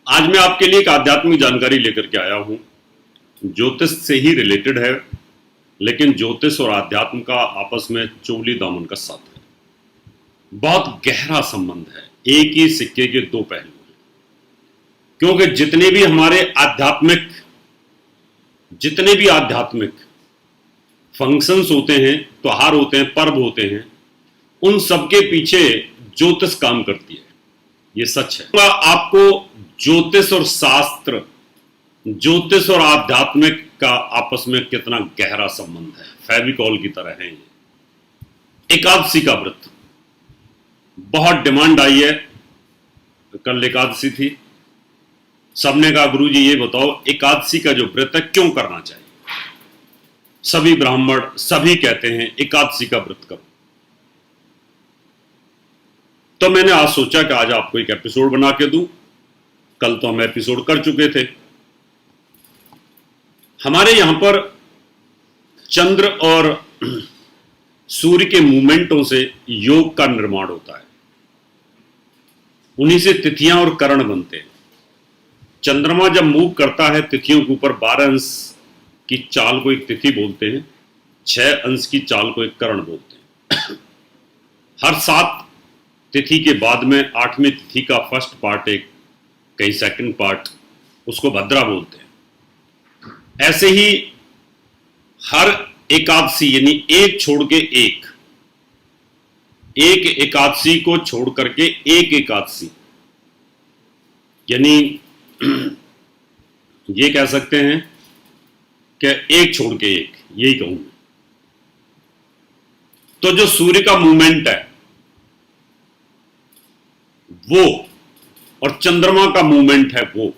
आज मैं आपके लिए एक आध्यात्मिक जानकारी लेकर के आया हूं। ज्योतिष से ही रिलेटेड है, लेकिन ज्योतिष और आध्यात्म का आपस में चोली दामन का साथ है। बहुत गहरा संबंध है, एक ही सिक्के के दो पहलू हैं। क्योंकि जितने भी आध्यात्मिक फंक्शंस होते हैं, त्योहार होते हैं, पर्व होते हैं, उन सबके पीछे ज्योतिष काम करती है। ये सच है। आपको ज्योतिष और शास्त्र, ज्योतिष और आध्यात्मिक का आपस में कितना गहरा संबंध है, फेविकॉल की तरह है ये। एकादशी का व्रत बहुत डिमांड आई है। कल एकादशी थी, सबने कहा गुरुजी ये बताओ एकादशी का जो व्रत है क्यों करना चाहिए। सभी ब्राह्मण सभी कहते हैं एकादशी का व्रत करो। तो मैंने आज सोचा कि आज आपको एक एपिसोड बना के दूं। कल तो हम एपिसोड कर चुके थे। हमारे यहां पर चंद्र और सूर्य के मूवमेंटों से योग का निर्माण होता है। उन्हीं से तिथियां और करण बनते हैं। चंद्रमा जब मूव करता है तिथियों के ऊपर 12 अंश की चाल को एक तिथि बोलते हैं, 6 अंश की चाल को एक करण बोलते हैं। हर 7 तिथि के बाद में 8वीं तिथि का फर्स्ट पार्ट, एक कई सेकंड पार्ट, उसको भद्रा बोलते हैं। ऐसे ही हर एकादशी यानी एक छोड़ के एक एकादशी को छोड़ करके एक एकादशी, यानी ये कह सकते हैं कि एक छोड़ के एक, यही कहूं। तो जो सूर्य का मूवमेंट है वो और चंद्रमा का मूवमेंट है वो,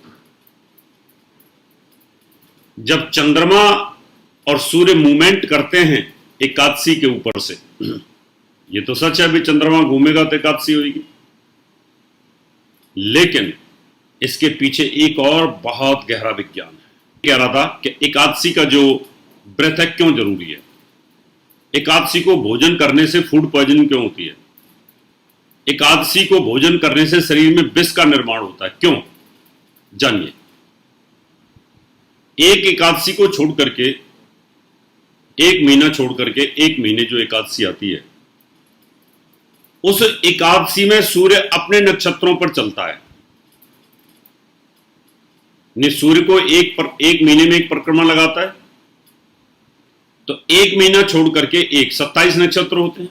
जब चंद्रमा और सूर्य मूवमेंट करते हैं एकादशी के ऊपर से, ये तो सच है भी चंद्रमा घूमेगा तो एकादशी होगी, लेकिन इसके पीछे एक और बहुत गहरा विज्ञान है। कह रहा था कि एकादशी का जो व्रत है क्यों जरूरी है। एकादशी को भोजन करने से फूड पॉइजनिंग क्यों होती है। एकादशी को भोजन करने से शरीर में विष का निर्माण होता है, क्यों, जानिए। एक एकादशी को छोड़ करके, एक महीना छोड़ करके एक महीने जो एकादशी आती है, उस एकादशी में सूर्य अपने नक्षत्रों पर चलता है। सूर्य को एक महीने में एक परिक्रमा लगाता है, तो एक महीना छोड़ करके 27 नक्षत्र होते हैं।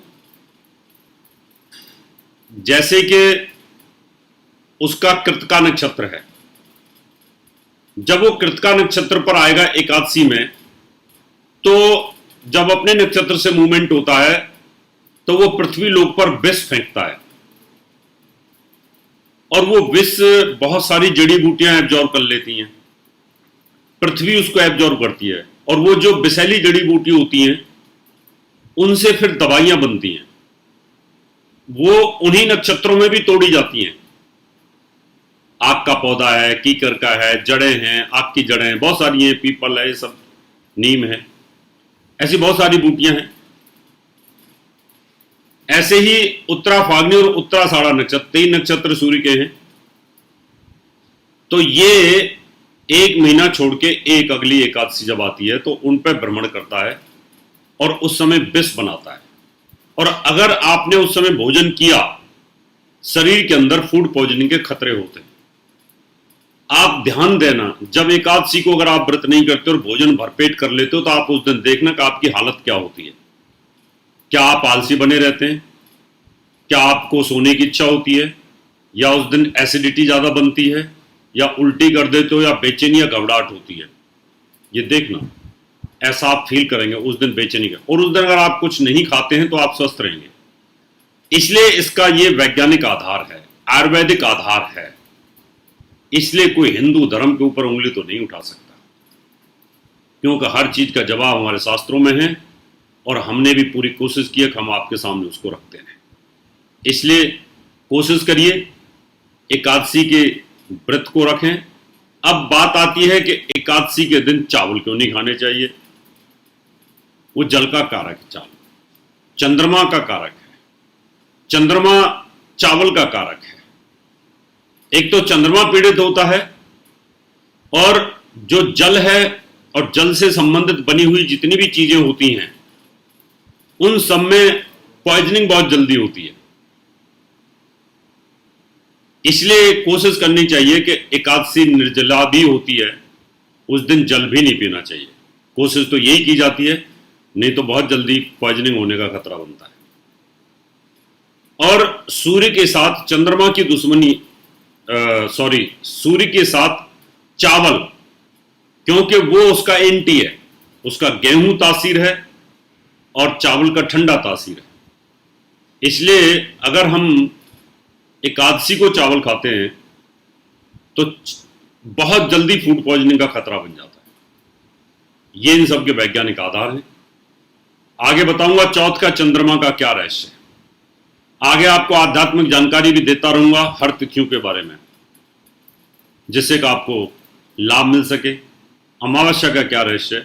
जैसे कि उसका कृतिका नक्षत्र है, जब वो कृतिका नक्षत्र पर आएगा एकादशी में, तो जब अपने नक्षत्र से मूवमेंट होता है तो वो पृथ्वी लोक पर विष फेंकता है, और वो विष बहुत सारी जड़ी बूटियां एब्जॉर्ब कर लेती हैं, पृथ्वी उसको एब्जॉर्ब करती है, और वो जो विषैली जड़ी बूटी होती हैं उनसे फिर दवाइयां बनती हैं, वो उन्हीं नक्षत्रों में भी तोड़ी जाती हैं। आग का पौधा है, कीकर का है, जड़ें हैं, आग की जड़ें हैं, बहुत सारी हैं, पीपल है, ये सब, नीम है, ऐसी बहुत सारी बूटियां हैं। ऐसे ही उत्तरा फाल्गुनी और उत्तराषाढ़ा नक्षत्र, 3 नक्षत्र सूर्य के हैं। तो ये एक महीना छोड़ के एक अगली एकादशी जब आती है तो उन पर भ्रमण करता है और उस समय विष बनाता है। और अगर आपने उस समय भोजन किया, शरीर के अंदर फूड पॉइजनिंग के खतरे होते हैं। आप ध्यान देना, जब एकादशी को अगर आप व्रत नहीं करते और भोजन भरपेट कर लेते हो तो आप उस दिन देखना कि आपकी हालत क्या होती है। क्या आप आलसी बने रहते हैं? क्या आपको सोने की इच्छा होती है? या उस दिन एसिडिटी ज्यादा बनती है, या उल्टी कर देते हो, या बेचैनी या घबराहट होती है? ये देखना, ऐसा आप फील करेंगे उस दिन, बेचैनी का। और उस दिन अगर आप कुछ नहीं खाते हैं तो आप स्वस्थ रहेंगे। इसलिए इसका ये वैज्ञानिक आधार है, आयुर्वेदिक आधार है। इसलिए कोई हिंदू धर्म के ऊपर उंगली तो नहीं उठा सकता, क्योंकि हर चीज का जवाब हमारे शास्त्रों में है, और हमने भी पूरी कोशिश की है कि हम आपके सामने उसको रखते हैं। इसलिए कोशिश करिए एकादशी के व्रत को रखें। अब बात आती है कि एकादशी के दिन चावल क्यों नहीं खाने चाहिए। वो जल का कारक है, चावल चंद्रमा का कारक है, चंद्रमा चावल का कारक है। एक तो चंद्रमा पीड़ित होता है, और जो जल है और जल से संबंधित बनी हुई जितनी भी चीजें होती हैं उन सब में पॉइजनिंग बहुत जल्दी होती है। इसलिए कोशिश करनी चाहिए कि एकादशी निर्जला भी होती है, उस दिन जल भी नहीं पीना चाहिए। कोशिश तो यही की जाती है, नहीं तो बहुत जल्दी पॉइजनिंग होने का खतरा बनता है। और सूर्य के साथ चंद्रमा की दुश्मनी, सूर्य के साथ चावल, क्योंकि वो उसका एंटी है, उसका गेहूं तासीर है और चावल का ठंडा तासीर है। इसलिए अगर हम एकादशी को चावल खाते हैं तो बहुत जल्दी फूड पॉइजनिंग का खतरा बन जाता है। ये इन सब के वैज्ञानिक आधार हैं। आगे बताऊंगा चौथ का चंद्रमा का क्या रहस्य है। आगे आपको आध्यात्मिक जानकारी भी देता रहूंगा हर तिथियों के बारे में, जिससे कि आपको लाभ मिल सके। अमावस्या का क्या रहस्य है,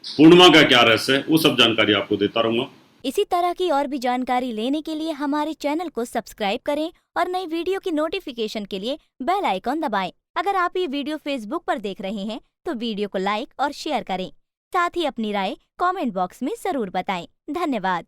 पूर्णिमा का क्या रहस्य है, वो सब जानकारी आपको देता रहूंगा। इसी तरह की और भी जानकारी लेने के लिए हमारे चैनल को सब्सक्राइब करें और नई वीडियो की नोटिफिकेशन के लिए बेल आइकॉन दबाएं। अगर आप ये वीडियो फेसबुक पर देख रहे हैं तो वीडियो को लाइक और शेयर करें। साथ ही अपनी राय कमेंट बॉक्स में जरूर बताएं। धन्यवाद।